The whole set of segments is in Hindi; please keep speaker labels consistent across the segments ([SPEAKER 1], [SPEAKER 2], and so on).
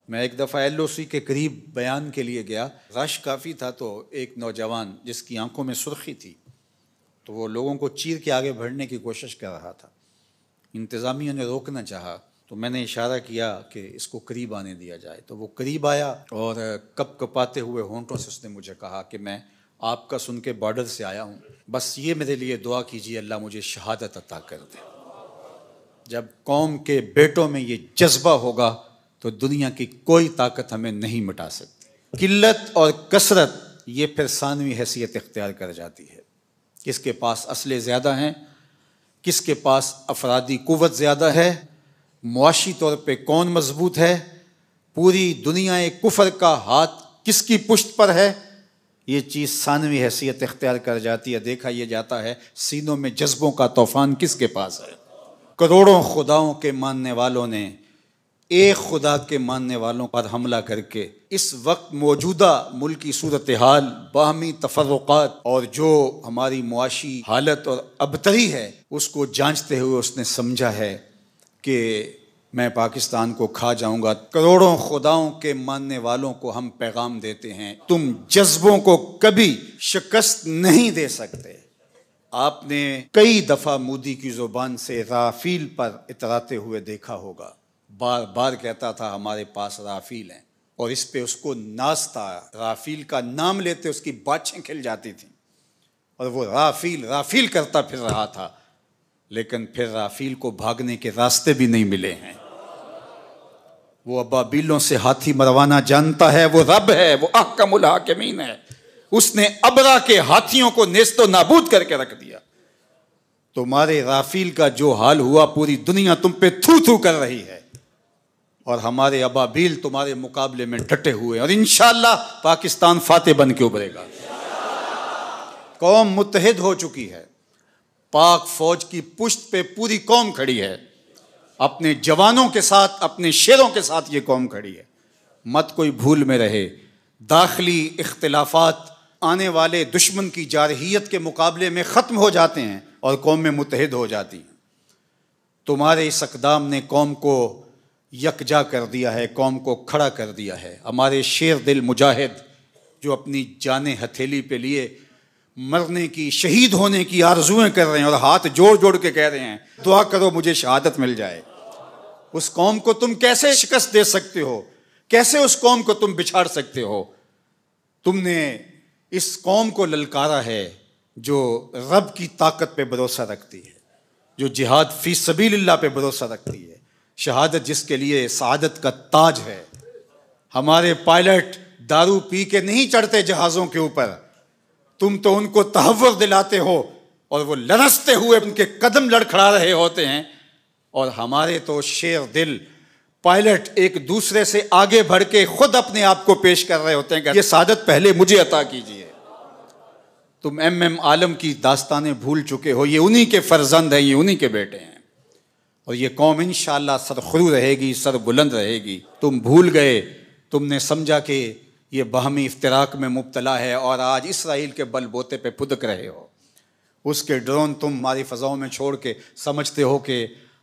[SPEAKER 1] मैं एक दफ़ा LOC के करीब बयान के लिए गया, रश काफ़ी था, तो एक नौजवान जिसकी आंखों में सुर्खी थी तो वो लोगों को चीर के आगे बढ़ने की कोशिश कर रहा था। इंतज़ामिया ने रोकना चाहा तो मैंने इशारा किया कि इसको करीब आने दिया जाए। तो वो करीब आया और कप कपाते हुए होंठों से उसने मुझे कहा कि मैं आपका सुन के बॉर्डर से आया हूँ, बस ये मेरे लिए दुआ कीजिए अल्लाह मुझे शहादत अता कर दे। जब कौम के बेटों में ये जज्बा होगा तो दुनिया की कोई ताकत हमें नहीं मिटा सकती। किल्लत और कसरत ये फिर सानवी हैसियत इख्तियार कर जाती है। किसके पास असले ज़्यादा हैं, किसके पास अफरादी कुव्वत ज़्यादा है, मुआशी तौर पे कौन मजबूत है, पूरी दुनिया एक कुफर का हाथ किसकी पुश्त पर है, ये चीज़ सानवी हैसियत इख्तियार कर जाती है। देखा यह जाता है सीनों में जज्बों का तूफान किसके पास है। करोड़ों खुदाओं के मानने वालों ने एक खुदा के मानने वालों पर हमला करके इस वक्त मौजूदा मुल्की सूरत हाल, बाहमी तफर्रुक़ात और जो हमारी मुआशी हालत और अबतरी है उसको जांचते हुए उसने समझा है कि मैं पाकिस्तान को खा जाऊंगा। करोड़ों खुदाओं के मानने वालों को हम पैगाम देते हैं, तुम जज्बों को कभी शिकस्त नहीं दे सकते। आपने कई दफ़ा मोदी की ज़ुबान से राफील पर इतराते हुए देखा होगा, बार बार कहता था हमारे पास राफील हैं, और इस पे उसको नाज था। राफील का नाम लेते उसकी बाछें खिल जाती थीं और वो राफील राफील करता फिर रहा था, लेकिन फिर राफील को भागने के रास्ते भी नहीं मिले हैं। वो अबाबीलों से हाथी मरवाना जानता है, वो रब है, वो अहकमुल हाकिमीन है। उसने अबरा के हाथियों को नेस्तो नाबूद करके रख दिया। तुम्हारे राफील का जो हाल हुआ पूरी दुनिया तुम पे थू थू कर रही है, और हमारे अबाबील तुम्हारे मुकाबले में डटे हुए, और इंशाअल्लाह पाकिस्तान फातेह बन के उभरेगा। कौम मुत्तहिद हो चुकी है, पाक फौज की पुश्त पे पूरी कौम खड़ी है, अपने जवानों के साथ, अपने शेरों के साथ ये कौम खड़ी है। मत कोई भूल में रहे, दाखिली इख्तिलाफात आने वाले दुश्मन की जारहियत के मुकाबले में ख़त्म हो जाते हैं और कौम में मुत्तहिद हो जाती हैं। तुम्हारे इस इक़दाम ने कौम को यकजा कर दिया है, कौम को खड़ा कर दिया है। हमारे शेर दिल मुजाहिद जो अपनी जाने हथेली पे लिए मरने की, शहीद होने की आरज़ुएं कर रहे हैं और हाथ जोड़ जोड़ के कह रहे हैं दुआ करो मुझे शहादत मिल जाए, उस कौम को तुम कैसे शिकस्त दे सकते हो? कैसे उस कौम को तुम बिछाड़ सकते हो? तुमने इस कौम को ललकारा है जो रब की ताकत पे भरोसा रखती है, जो जिहाद फी सबीलिल्लाह पे भरोसा रखती है, शहादत जिसके लिए सआदत का ताज है। हमारे पायलट दारू पी के नहीं चढ़ते जहाज़ों के ऊपर, तुम तो उनको तहव्वुर दिलाते हो और वो लरसते हुए उनके कदम लड़खड़ा रहे होते हैं। और हमारे तो शेर दिल पायलट एक दूसरे से आगे बढ़ के खुद अपने आप को पेश कर रहे होते हैं कि ये सादत पहले मुझे अता कीजिए। तुम MM आलम की दास्तानें भूल चुके हो, ये उन्हीं के फर्जंद हैं, ये उन्हीं के बेटे हैं, और ये कौम इंशाअल्लाह सरखुरू रहेगी, सर बुलंद रहेगी। तुम भूल गए, तुमने समझा कि ये बाहमी इफ्तिराक में मुब्तला है और आज इसराइल के बलबोते पे फुदक रहे हो। उसके ड्रोन तुम हमारी फ़ज़ाओं में छोड़ के समझते हो कि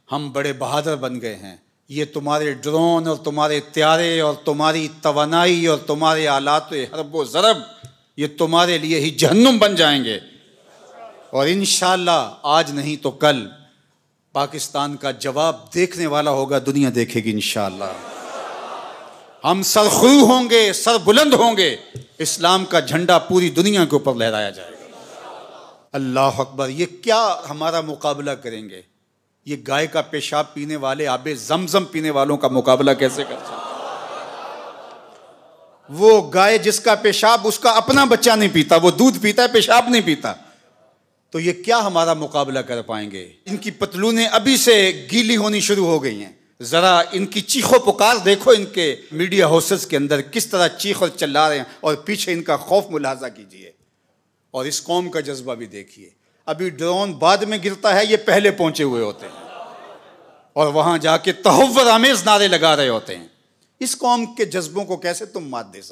[SPEAKER 1] हम बड़े बहादुर बन गए हैं। ये तुम्हारे ड्रोन और तुम्हारे त्यारे और तुम्हारी तवानाई और तुम्हारे आलात हरब व ज़रब ये तुम्हारे लिए ही जहन्नुम बन जाएंगे, और इंशाअल्लाह आज नहीं तो कल पाकिस्तान का जवाब देखने वाला होगा, दुनिया देखेगी इंशाअल्लाह। हम सरखुरू होंगे, सर बुलंद होंगे, इस्लाम का झंडा पूरी दुनिया के ऊपर लहराया जाएगा। अल्लाह अकबर। ये क्या हमारा मुकाबला करेंगे? ये गाय का पेशाब पीने वाले, आबे जमजम पीने वालों का मुकाबला कैसे कर सकते? वो गाय जिसका पेशाब उसका अपना बच्चा नहीं पीता, वो दूध पीता है, पेशाब नहीं पीता, तो ये क्या हमारा मुकाबला कर पाएंगे? इनकी पतलूनें अभी से गीली होनी शुरू हो गई हैं। जरा इनकी चीखो पुकार देखो, इनके मीडिया हाउसेस के अंदर किस तरह चीख और चिल्ला रहे हैं, और पीछे इनका खौफ मुलाजा कीजिए, और इस कौम का जज्बा भी देखिए। अभी ड्रोन बाद में गिरता है, ये पहले पहुंचे हुए होते हैं और वहां जाके तहव्वुर आमेज नारे लगा रहे होते हैं। इस कौम के जज्बों को कैसे तुम मात दे सकते?